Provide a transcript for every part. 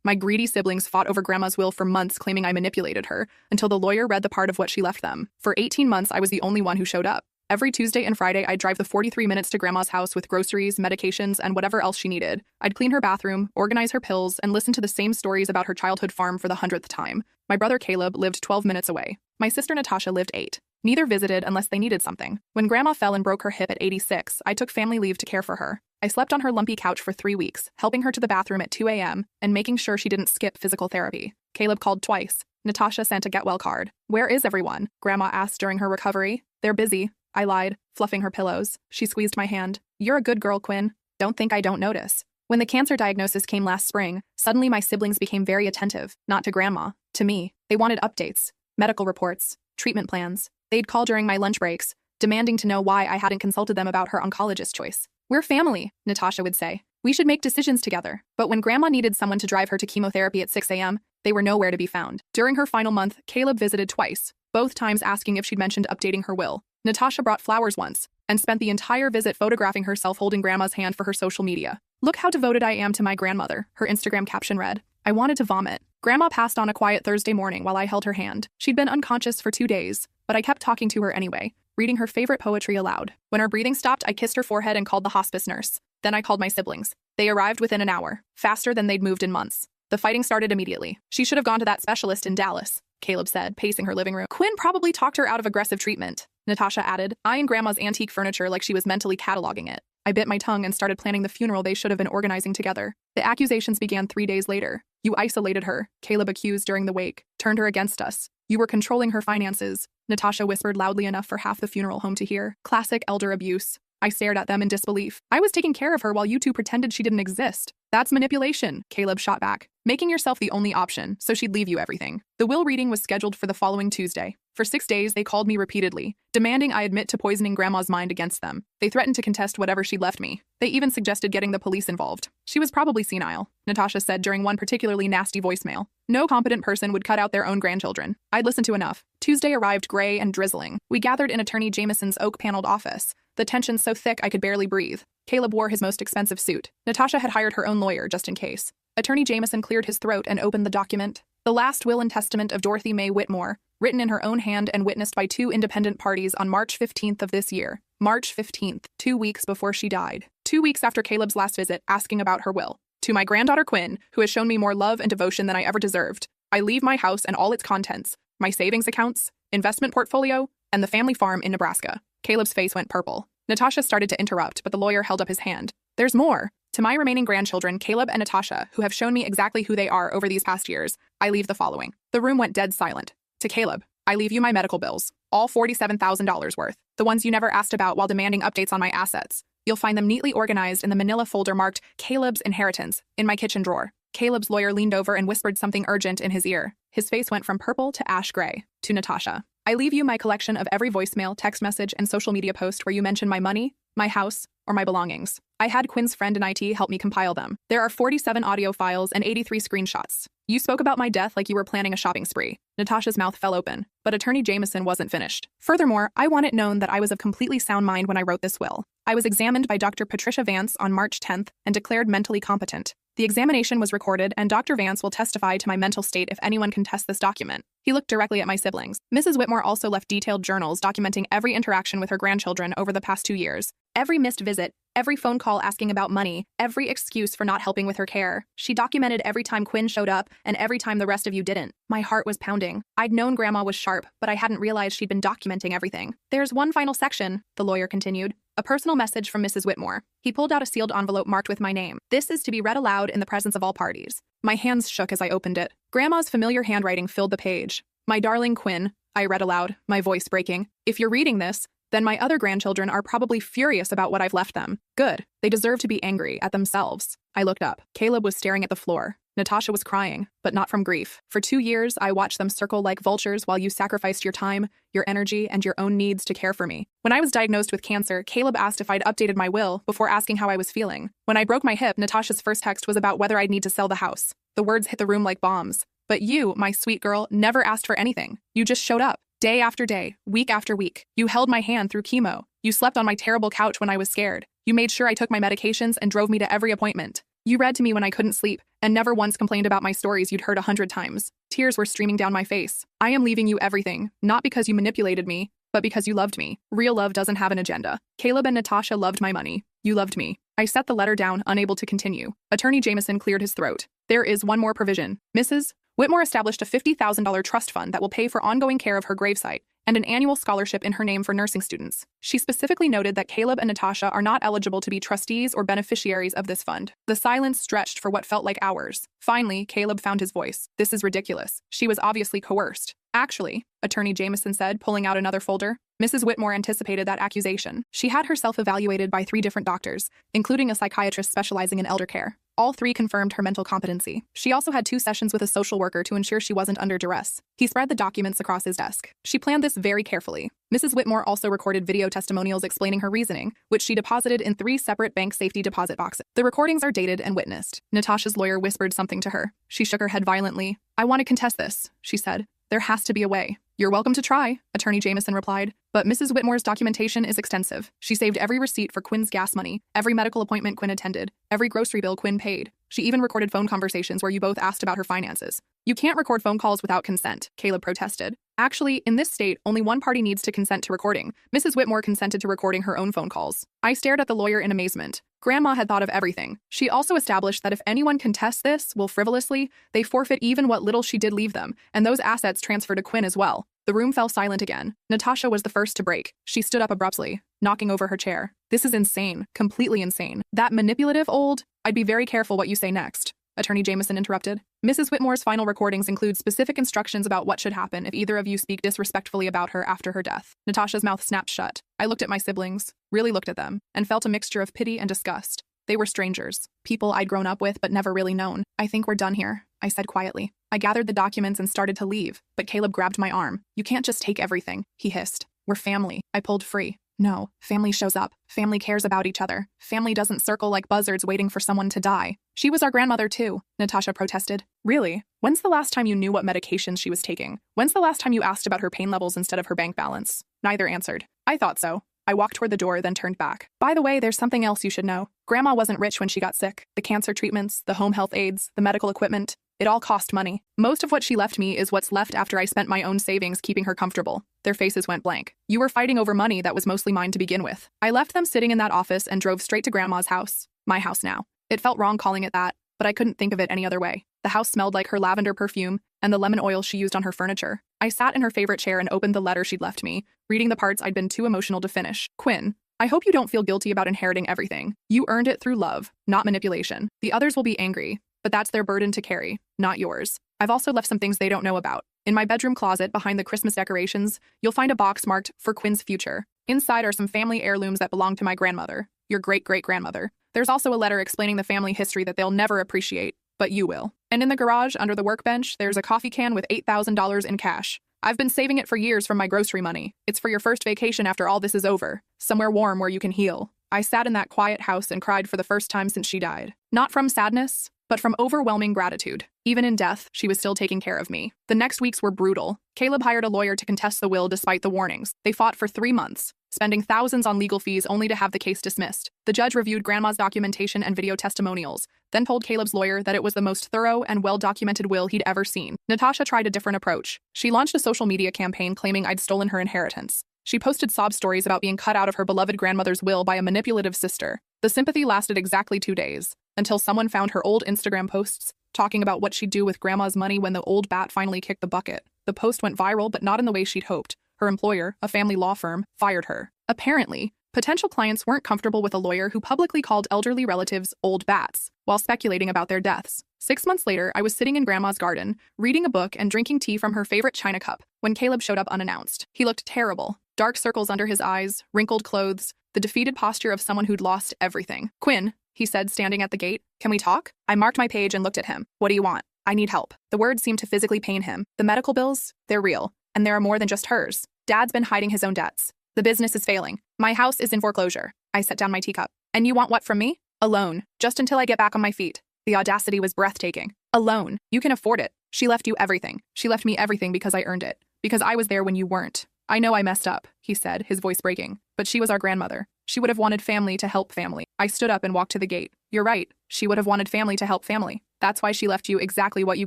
My greedy siblings fought over Grandma's will for months, claiming I manipulated her, until the lawyer read the part of what she left them. For 18 months, I was the only one who showed up. Every Tuesday and Friday, I'd drive the 43 minutes to Grandma's house with groceries, medications, and whatever else she needed. I'd clean her bathroom, organize her pills, and listen to the same stories about her childhood farm for the 100th time. My brother Caleb lived 12 minutes away. My sister Natasha lived 8. Neither visited unless they needed something. When Grandma fell and broke her hip at 86, I took family leave to care for her. I slept on her lumpy couch for 3 weeks, helping her to the bathroom at 2 a.m. and making sure she didn't skip physical therapy. Caleb called twice. Natasha sent a get-well card. "Where is everyone?" Grandma asked during her recovery. "They're busy," I lied, fluffing her pillows. She squeezed my hand. "You're a good girl, Quinn. Don't think I don't notice." When the cancer diagnosis came last spring, suddenly my siblings became very attentive, not to Grandma, to me. They wanted updates, medical reports, treatment plans. They'd call during my lunch breaks, demanding to know why I hadn't consulted them about her oncologist choice. "We're family," Natasha would say. "We should make decisions together." But when Grandma needed someone to drive her to chemotherapy at 6 a.m., they were nowhere to be found. During her final month, Caleb visited twice, both times asking if she'd mentioned updating her will. Natasha brought flowers once, and spent the entire visit photographing herself holding Grandma's hand for her social media. "Look how devoted I am to my grandmother," her Instagram caption read. I wanted to vomit. Grandma passed on a quiet Thursday morning while I held her hand. She'd been unconscious for 2 days, but I kept talking to her anyway, reading her favorite poetry aloud. When her breathing stopped, I kissed her forehead and called the hospice nurse. Then I called my siblings. They arrived within an hour, faster than they'd moved in months. The fighting started immediately. "She should have gone to that specialist in Dallas," Caleb said, pacing her living room. "Quinn probably talked her out of aggressive treatment," Natasha added, eyeing Grandma's antique furniture like she was mentally cataloging it. I bit my tongue and started planning the funeral they should have been organizing together. The accusations began 3 days later. "You isolated her," Caleb accused during the wake, "turned her against us. You were controlling her finances," Natasha whispered loudly enough for half the funeral home to hear. Classic elder abuse. I stared at them in disbelief. "I was taking care of her while you two pretended she didn't exist." "That's manipulation," Caleb shot back. "Making yourself the only option, so she'd leave you everything." The will reading was scheduled for the following Tuesday. For 6 days, they called me repeatedly, demanding I admit to poisoning Grandma's mind against them. They threatened to contest whatever she'd left me. They even suggested getting the police involved. "She was probably senile," Natasha said during one particularly nasty voicemail. "No competent person would cut out their own grandchildren." I'd listened to enough. Tuesday arrived gray and drizzling. We gathered in Attorney Jameson's oak-paneled office, the tension so thick I could barely breathe. Caleb wore his most expensive suit. Natasha had hired her own lawyer just in case. Attorney Jameson cleared his throat and opened the document. The last will and testament of Dorothy Mae Whitmore, written in her own hand and witnessed by 2 independent parties on March 15th of this year. March 15th, 2 weeks before she died. 2 weeks after Caleb's last visit, asking about her will. "To my granddaughter Quinn, who has shown me more love and devotion than I ever deserved, I leave my house and all its contents, my savings accounts, investment portfolio, and the family farm in Nebraska." Caleb's face went purple. Natasha started to interrupt, but the lawyer held up his hand. "There's more. To my remaining grandchildren, Caleb and Natasha, who have shown me exactly who they are over these past years, I leave the following." The room went dead silent. "To Caleb, I leave you my medical bills, all $47,000 worth, the ones you never asked about while demanding updates on my assets. You'll find them neatly organized in the manila folder marked Caleb's Inheritance in my kitchen drawer." Caleb's lawyer leaned over and whispered something urgent in his ear. His face went from purple to ash gray. "To Natasha, I leave you my collection of every voicemail, text message, and social media post where you mention my money, my house, or my belongings. I had Quinn's friend in IT help me compile them. There are 47 audio files and 83 screenshots. You spoke about my death like you were planning a shopping spree." Natasha's mouth fell open, but Attorney Jameson wasn't finished. "Furthermore, I want it known that I was of completely sound mind when I wrote this will. I was examined by Dr. Patricia Vance on March 10th and declared mentally competent. The examination was recorded, and Dr. Vance will testify to my mental state if anyone contests this document." He looked directly at my siblings. Mrs. Whitmore also left detailed journals documenting every interaction with her grandchildren over the past 2 years. Every missed visit, every phone call asking about money, every excuse for not helping with her care. She documented every time Quinn showed up and every time the rest of you didn't. My heart was pounding. I'd known Grandma was sharp, but I hadn't realized she'd been documenting everything. "There's one final section," the lawyer continued. "A personal message from Mrs. Whitmore." He pulled out a sealed envelope marked with my name. "This is to be read aloud in the presence of all parties." My hands shook as I opened it. Grandma's familiar handwriting filled the page. "My darling Quinn," I read aloud, my voice breaking. "If you're reading this, then my other grandchildren are probably furious about what I've left them. Good. They deserve to be angry at themselves." I looked up. Caleb was staring at the floor. Natasha was crying, but not from grief. "For 2 years, I watched them circle like vultures while you sacrificed your time, your energy, and your own needs to care for me. When I was diagnosed with cancer, Caleb asked if I'd updated my will before asking how I was feeling. When I broke my hip, Natasha's first text was about whether I'd need to sell the house. The words hit the room like bombs. But you, my sweet girl, never asked for anything. You just showed up. Day after day, week after week. You held my hand through chemo. You slept on my terrible couch when I was scared. You made sure I took my medications and drove me to every appointment. You read to me when I couldn't sleep, and never once complained about my stories you'd heard 100 times. Tears were streaming down my face. I am leaving you everything, not because you manipulated me, but because you loved me. Real love doesn't have an agenda. Caleb and Natasha loved my money. You loved me. I set the letter down, unable to continue. Attorney Jameson cleared his throat. There is one more provision. Mrs. Whitmore established a $50,000 trust fund that will pay for ongoing care of her gravesite and an annual scholarship in her name for nursing students. She specifically noted that Caleb and Natasha are not eligible to be trustees or beneficiaries of this fund. The silence stretched for what felt like hours. Finally, Caleb found his voice. This is ridiculous. She was obviously coerced. Actually, Attorney Jameson said, pulling out another folder. Mrs. Whitmore anticipated that accusation. She had herself evaluated by 3 different doctors, including a psychiatrist specializing in elder care. All 3 confirmed her mental competency. She also had 2 sessions with a social worker to ensure she wasn't under duress. He spread the documents across his desk. She planned this very carefully. Mrs. Whitmore also recorded video testimonials explaining her reasoning, which she deposited in 3 separate bank safety deposit boxes. The recordings are dated and witnessed. Natasha's lawyer whispered something to her. She shook her head violently. I want to contest this, she said. There has to be a way. You're welcome to try, Attorney Jameson replied. But Mrs. Whitmore's documentation is extensive. She saved every receipt for Quinn's gas money, every medical appointment Quinn attended, every grocery bill Quinn paid. She even recorded phone conversations where you both asked about her finances. You can't record phone calls without consent, Caleb protested. Actually, in this state, only one party needs to consent to recording. Mrs. Whitmore consented to recording her own phone calls. I stared at the lawyer in amazement. Grandma had thought of everything. She also established that if anyone contests this, frivolously, they forfeit even what little she did leave them, and those assets transfer to Quinn as well. The room fell silent again. Natasha was the first to break. She stood up abruptly, knocking over her chair. This is insane. Completely insane. That manipulative old... I'd be very careful what you say next, Attorney Jameson interrupted. Mrs. Whitmore's final recordings include specific instructions about what should happen if either of you speak disrespectfully about her after her death. Natasha's mouth snapped shut. I looked at my siblings, really looked at them, and felt a mixture of pity and disgust. They were strangers, people I'd grown up with but never really known. I think we're done here, I said quietly. I gathered the documents and started to leave, but Caleb grabbed my arm. You can't just take everything, he hissed. We're family. I pulled free. No, family shows up. Family cares about each other. Family doesn't circle like buzzards waiting for someone to die. She was our grandmother too, Natasha protested. Really? When's the last time you knew what medications she was taking? When's the last time you asked about her pain levels instead of her bank balance? Neither answered. I thought so. I walked toward the door, then turned back. By the way, there's something else you should know. Grandma wasn't rich when she got sick. The cancer treatments, the home health aides, the medical equipment, it all cost money. Most of what she left me is what's left after I spent my own savings keeping her comfortable. Their faces went blank. You were fighting over money that was mostly mine to begin with. I left them sitting in that office and drove straight to Grandma's house. My house now. It felt wrong calling it that, but I couldn't think of it any other way. The house smelled like her lavender perfume and the lemon oil she used on her furniture. I sat in her favorite chair and opened the letter she'd left me, reading the parts I'd been too emotional to finish. Quinn, I hope you don't feel guilty about inheriting everything. You earned it through love, not manipulation. The others will be angry, but that's their burden to carry, not yours. I've also left some things they don't know about. In my bedroom closet behind the Christmas decorations, you'll find a box marked for Quinn's future. Inside are some family heirlooms that belong to my grandmother, your great-great-grandmother. There's also a letter explaining the family history that they'll never appreciate, but you will. And in the garage, under the workbench, there's a coffee can with $8,000 in cash. I've been saving it for years from my grocery money. It's for your first vacation after all this is over. Somewhere warm where you can heal. I sat in that quiet house and cried for the first time since she died. Not from sadness, but from overwhelming gratitude. Even in death, she was still taking care of me. The next weeks were brutal. Caleb hired a lawyer to contest the will despite the warnings. They fought for 3 months, spending thousands on legal fees only to have the case dismissed. The judge reviewed Grandma's documentation and video testimonials, then told Caleb's lawyer that it was the most thorough and well-documented will he'd ever seen. Natasha tried a different approach. She launched a social media campaign claiming I'd stolen her inheritance. She posted sob stories about being cut out of her beloved grandmother's will by a manipulative sister. The sympathy lasted exactly 2 days, until someone found her old Instagram posts talking about what she'd do with Grandma's money when the old bat finally kicked the bucket. The post went viral, but not in the way she'd hoped. Her employer, a family law firm, fired her. Apparently, potential clients weren't comfortable with a lawyer who publicly called elderly relatives old bats while speculating about their deaths. 6 months later, I was sitting in Grandma's garden, reading a book and drinking tea from her favorite china cup, when Caleb showed up unannounced. He looked terrible. Dark circles under his eyes, wrinkled clothes, the defeated posture of someone who'd lost everything. Quinn, he said, standing at the gate. Can we talk? I marked my page and looked at him. What do you want? I need help. The words seemed to physically pain him. The medical bills, they're real. And there are more than just hers. Dad's been hiding his own debts. The business is failing. My house is in foreclosure. I set down my teacup. And you want what from me? A loan, just until I get back on my feet. The audacity was breathtaking. A loan. You can afford it. She left you everything. She left me everything because I earned it. Because I was there when you weren't. I know I messed up, he said, his voice breaking. But she was our grandmother. She would have wanted family to help family. I stood up and walked to the gate. You're right. She would have wanted family to help family. That's why she left you exactly what you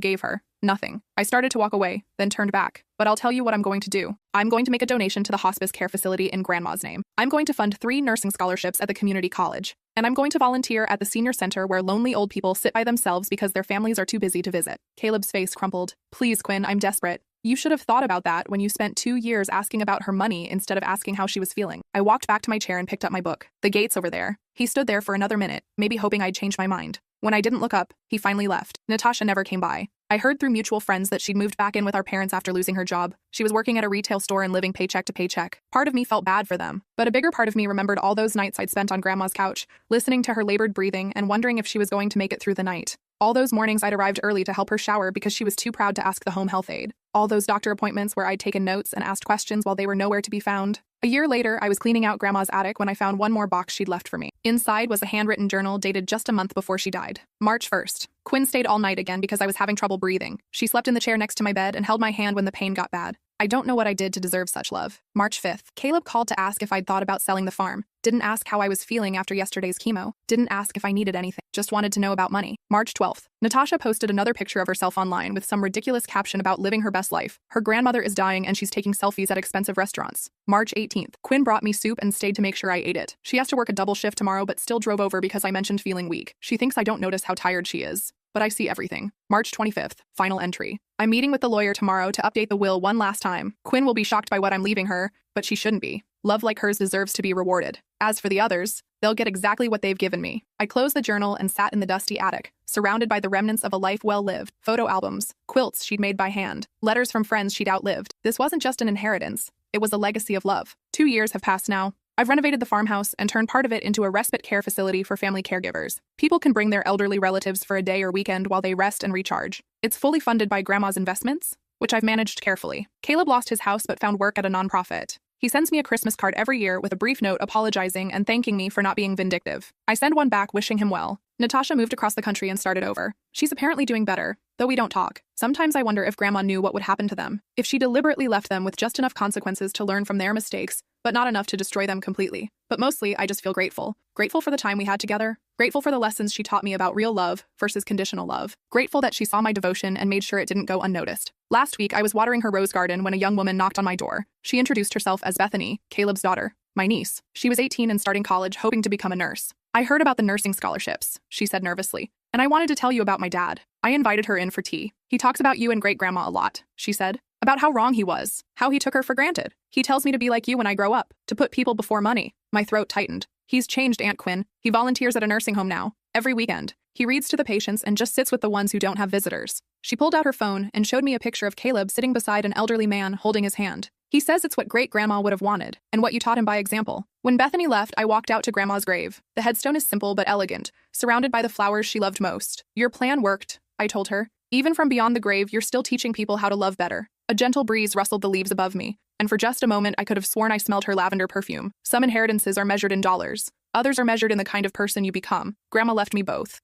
gave her. Nothing. I started to walk away, then turned back. But I'll tell you what I'm going to do. I'm going to make a donation to the hospice care facility in Grandma's name. I'm going to fund 3 nursing scholarships at the community college. And I'm going to volunteer at the senior center where lonely old people sit by themselves because their families are too busy to visit. Caleb's face crumpled. Please, Quinn, I'm desperate. You should have thought about that when you spent 2 years asking about her money instead of asking how she was feeling. I walked back to my chair and picked up my book. The gate's over there. He stood there for another minute, maybe hoping I'd change my mind. When I didn't look up, he finally left. Natasha never came by. I heard through mutual friends that she'd moved back in with our parents after losing her job. She was working at a retail store and living paycheck to paycheck. Part of me felt bad for them, but a bigger part of me remembered all those nights I'd spent on Grandma's couch, listening to her labored breathing and wondering if she was going to make it through the night. All those mornings I'd arrived early to help her shower because she was too proud to ask the home health aide. All those doctor appointments where I'd taken notes and asked questions while they were nowhere to be found. A year later, I was cleaning out Grandma's attic when I found one more box she'd left for me. Inside was a handwritten journal dated just a month before she died. March 1st. Quinn stayed all night again because I was having trouble breathing. She slept in the chair next to my bed and held my hand when the pain got bad. I don't know what I did to deserve such love. March 5th. Caleb called to ask if I'd thought about selling the farm. Didn't ask how I was feeling after yesterday's chemo. Didn't ask if I needed anything. Just wanted to know about money. March 12th. Natasha posted another picture of herself online with some ridiculous caption about living her best life. Her grandmother is dying and she's taking selfies at expensive restaurants. March 18th. Quinn brought me soup and stayed to make sure I ate it. She has to work a double shift tomorrow but still drove over because I mentioned feeling weak. She thinks I don't notice how tired she is. But I see everything. March 25th. Final entry. I'm meeting with the lawyer tomorrow to update the will one last time. Quinn will be shocked by what I'm leaving her, but she shouldn't be. Love like hers deserves to be rewarded. As for the others, they'll get exactly what they've given me. I closed the journal and sat in the dusty attic, surrounded by the remnants of a life well lived, photo albums, quilts she'd made by hand, letters from friends she'd outlived. This wasn't just an inheritance. It was a legacy of love. 2 years have passed now. I've renovated the farmhouse and turned part of it into a respite care facility for family caregivers. People can bring their elderly relatives for a day or weekend while they rest and recharge. It's fully funded by Grandma's investments, which I've managed carefully. Caleb lost his house but found work at a nonprofit. He sends me a Christmas card every year with a brief note apologizing and thanking me for not being vindictive. I send one back wishing him well. Natasha moved across the country and started over. She's apparently doing better, though we don't talk. Sometimes I wonder if Grandma knew what would happen to them, if she deliberately left them with just enough consequences to learn from their mistakes, but not enough to destroy them completely. But mostly, I just feel grateful. Grateful for the time we had together. Grateful for the lessons she taught me about real love versus conditional love. Grateful that she saw my devotion and made sure it didn't go unnoticed. Last week, I was watering her rose garden when a young woman knocked on my door. She introduced herself as Bethany, Caleb's daughter, my niece. She was 18 and starting college, hoping to become a nurse. I heard about the nursing scholarships, she said nervously, and I wanted to tell you about my dad. I invited her in for tea. He talks about you and great-grandma a lot, she said. About how wrong he was, how he took her for granted. He tells me to be like you when I grow up, to put people before money. My throat tightened. He's changed, Aunt Quinn. He volunteers at a nursing home now, every weekend. He reads to the patients and just sits with the ones who don't have visitors. She pulled out her phone and showed me a picture of Caleb sitting beside an elderly man holding his hand. He says it's what great-grandma would have wanted, and what you taught him by example. When Bethany left, I walked out to Grandma's grave. The headstone is simple but elegant, surrounded by the flowers she loved most. Your plan worked, I told her. Even from beyond the grave, you're still teaching people how to love better. A gentle breeze rustled the leaves above me, and for just a moment I could have sworn I smelled her lavender perfume. Some inheritances are measured in dollars. Others are measured in the kind of person you become. Grandma left me both.